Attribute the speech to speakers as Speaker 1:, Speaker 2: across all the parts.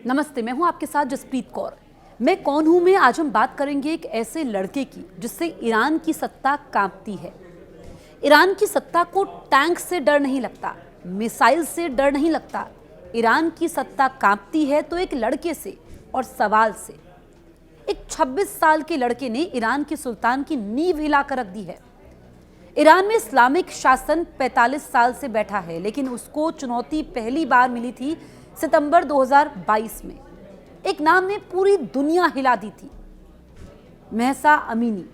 Speaker 1: नमस्ते, मैं हूं आपके साथ जसप्रीत कौर। मैं कौन हूं मैं आज हम बात करेंगे एक ऐसे लड़के की जिससे ईरान की सत्ता कांपती है। ईरान की सत्ता को टैंक से डर नहीं लगता, मिसाइल से डर नहीं लगता। ईरान की सत्ता कांपती है तो एक लड़के से और सवाल से। एक 26 साल के लड़के ने ईरान के सुल्तान की नींव हिलाकर रख दी है। ईरान में इस्लामिक शासन 45 साल से बैठा है, लेकिन उसको चुनौती पहली बार मिली थी सितंबर 2022 में। एक नाम ने पूरी दुनिया हिला दी थी, महसा अमीनी।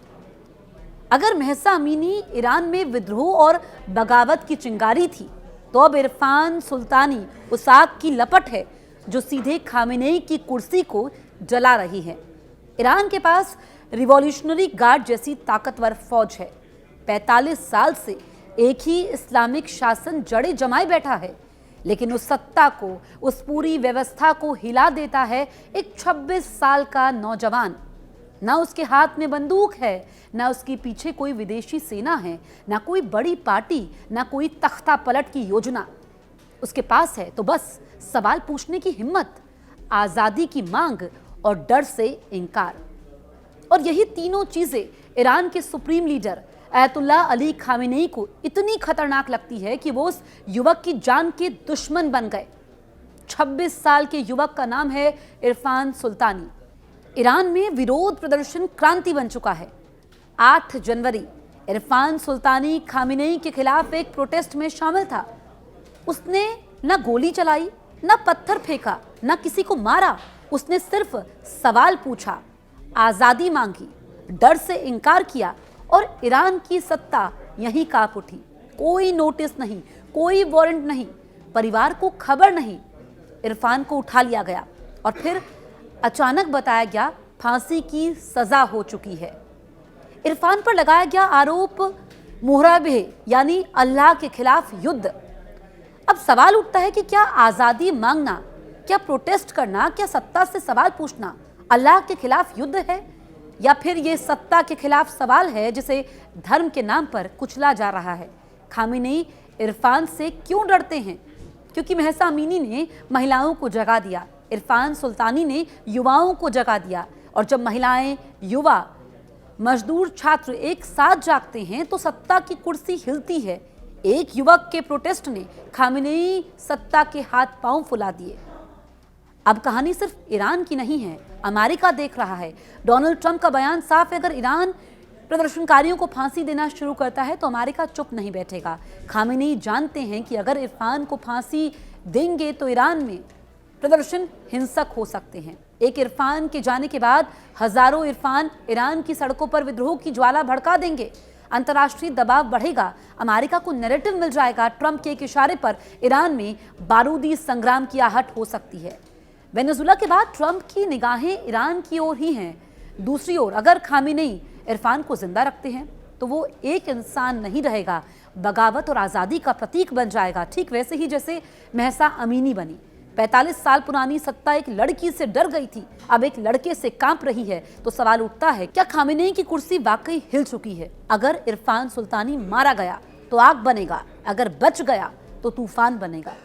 Speaker 1: अगर महसा अमीनी ईरान में विद्रोह और बगावत की चिंगारी थी, तो अब इरफान सुल्तानी उस आग की लपट है जो सीधे खामेनेई की कुर्सी को जला रही है। ईरान के पास रिवॉल्यूशनरी गार्ड जैसी ताकतवर फौज है। 45 साल से एक ही इस्लामिक शासन जड़े जमाए बैठा है, लेकिन उस सत्ता को, उस पूरी व्यवस्था को हिला देता है एक 26 साल का नौजवान। ना उसके हाथ में बंदूक है, ना उसके पीछे कोई विदेशी सेना है, ना कोई बड़ी पार्टी, ना कोई तख्ता पलट की योजना। उसके पास है तो बस सवाल पूछने की हिम्मत, आजादी की मांग और डर से इनकार। और यही तीनों चीजें ईरान के supreme leader Ayatollah Ali Khamenei को इतनी खतरनाक लगती है कि वो उस युवक की जान के दुश्मन बन गए। 26 साल के युवक का नाम है इरफान सुल्तानी। ईरान में विरोध प्रदर्शन क्रांति बन चुका है। 8 जनवरी इरफान सुल्तानी खामेनेई के खिलाफ एक प्रोटेस्ट में शामिल था। उसने न गोली चलाई, न पत्थर फेंका, न किसी को मारा। उसने सिर्फ सवाल पूछा, आजादी मांगी, डर से इनकार किया और ईरान की सत्ता यहीं कांप उठी। कोई नोटिस नहीं, कोई वारंट नहीं, परिवार को खबर नहीं। इरफान को उठा लिया गया और फिर अचानक बताया गया फांसी की सजा हो चुकी है। इरफान पर लगाया गया आरोप मुहरबे यानी अल्लाह के खिलाफ युद्ध। अब सवाल उठता है कि क्या आजादी मांगना, क्या प्रोटेस्ट करना, क्या सत्ता से सवाल पूछना अल्लाह के खिलाफ युद्ध है, या फिर ये सत्ता के खिलाफ सवाल है जिसे धर्म के नाम पर कुचला जा रहा है। खामेनेई इरफान से क्यों डरते हैं? क्योंकि महसा अमीनी ने महिलाओं को जगा दिया, इरफान सुल्तानी ने युवाओं को जगा दिया। और जब महिलाएं, युवा, मजदूर, छात्र एक साथ जागते हैं तो सत्ता की कुर्सी हिलती है। एक युवक के प्रोटेस्ट ने खामेनेई सत्ता के हाथ पांव फुला दिए। अब कहानी सिर्फ ईरान की नहीं है, अमेरिका देख रहा है। डोनाल्ड ट्रंप का बयान साफ है, अगर ईरान प्रदर्शनकारियों को फांसी देना शुरू करता है तो अमेरिका चुप नहीं बैठेगा। खामेनेई जानते हैं कि अगर इरफान को फांसी देंगे तो ईरान में प्रदर्शन हिंसक हो सकते हैं। एक इरफान के जाने के बाद हजारों इरफान ईरान की सड़कों पर विद्रोह की ज्वाला भड़का देंगे। अंतर्राष्ट्रीय दबाव बढ़ेगा, अमेरिका को नैरेटिव मिल जाएगा। ट्रंप के एक इशारे पर ईरान में बारूदी संग्राम की आहट हो सकती है। वेनेजुला के बाद ट्रंप की निगाहें ईरान की ओर ही हैं। दूसरी ओर अगर खामेनेई इरफान को जिंदा रखते हैं तो वो एक इंसान नहीं रहेगा, बगावत और आज़ादी का प्रतीक बन जाएगा। ठीक वैसे ही जैसे महसा अमीनी बनी। 45 साल पुरानी सत्ता एक लड़की से डर गई थी, अब एक लड़के से कांप रही है। तो सवाल उठता है, क्या खामेनेई की कुर्सी वाकई हिल चुकी है? अगर इरफान सुल्तानी मारा गया तो आग बनेगा, अगर बच गया तो तूफान बनेगा।